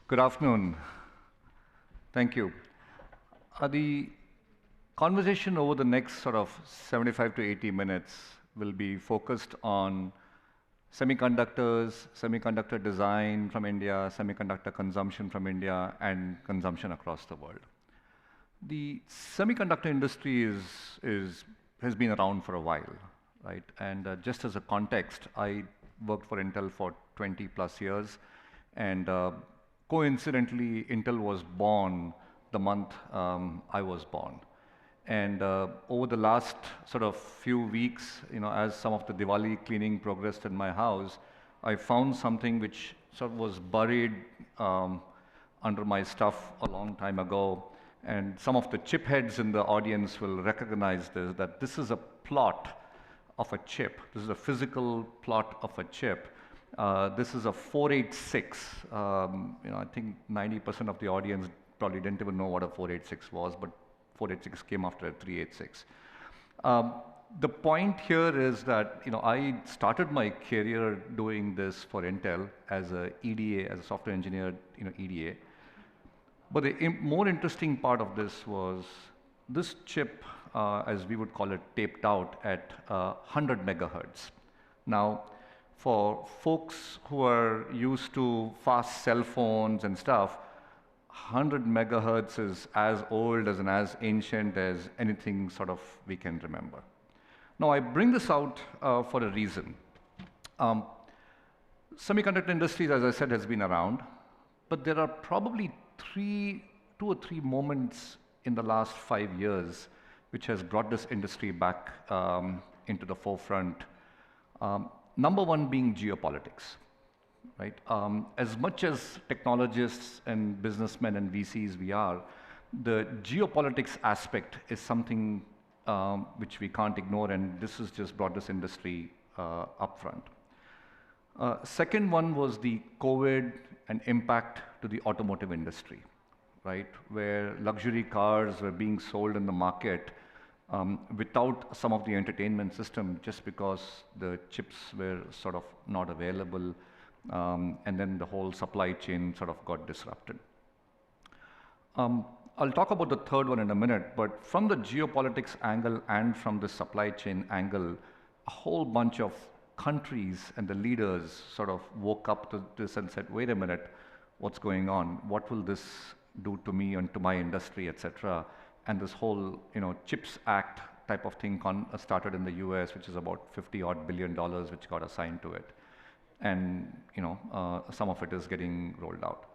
Good afternoon. Thank you. The conversation over the next sort of 75 to 80 minutes will be focused on semiconductors, semiconductor design from India, semiconductor consumption from India, and consumption across the world. The semiconductor industry has been around for a while, right? And just as a context, I worked for Intel for 20 plus years, and coincidentally, Intel was born the month I was born. And over the last sort of few weeks, as some of the Diwali cleaning progressed in my house, I found something which sort of was buried under my stuff a long time ago. And some of the chip heads in the audience will recognize this, that this is a plot of a chip. This is a physical plot of a chip. This is a 486. I think 90% of the audience probably didn't even know what a 486 was, but 486 came after a 386. The point here is that I started my career doing this for Intel as a EDA, as a software engineer, EDA. But the more interesting part of this was this chip, as we would call it, taped out at 100 megahertz. Now, for folks who are used to fast cell phones and stuff, 100 megahertz is as old and as ancient as anything sort of we can remember. Now, I bring this out for a reason. Semiconductor industries, as I said, has been around, but there are probably two or three moments in the last 5 years which has brought this industry back into the forefront. Number one being geopolitics, right? As much as technologists and businessmen and VCs we are, the geopolitics aspect is something which we can't ignore, and this has just brought this industry up front. Second one was the COVID and impact to the automotive industry, right? Where luxury cars were being sold in the market without some of the entertainment system just because the chips were sort of not available, and then the whole supply chain sort of got disrupted. I'll talk about the third one in a minute, but from the geopolitics angle and from the supply chain angle, a whole bunch of countries and the leaders sort of woke up to this and said, wait a minute, what's going on? What will this do to me and to my industry, etc.? And this whole, CHIPS Act type of thing started in the US, which is about $50-odd billion, which got assigned to it. And, some of it is getting rolled out.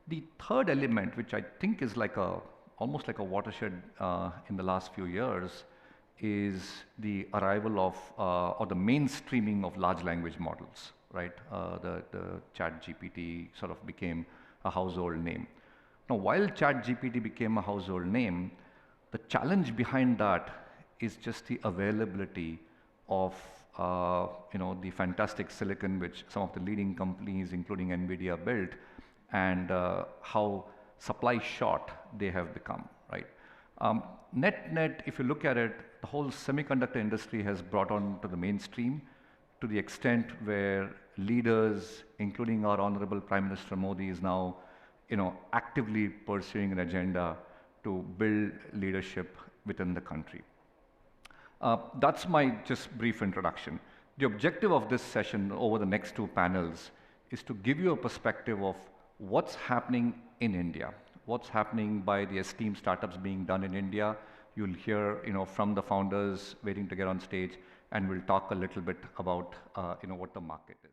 The third element, which I think is almost like a watershed in the last few years, is the arrival of, or the mainstreaming of large language models, right? The ChatGPT sort of became a household name. Now, while ChatGPT became a household name, the challenge behind that is just the availability of the fantastic silicon which some of the leading companies, including NVIDIA, built, and how supply short they have become, right? Net, if you look at it, the whole semiconductor industry has brought on to the mainstream to the extent where leaders, including our Honorable Prime Minister Modi, is now actively pursuing an agenda to build leadership within the country. That's my just brief introduction. The objective of this session over the next two panels is to give you a perspective of what's happening in India, what's happening by the esteemed startups being done in India. You'll hear from the founders waiting to get on stage, and we'll talk a little bit about what the market is.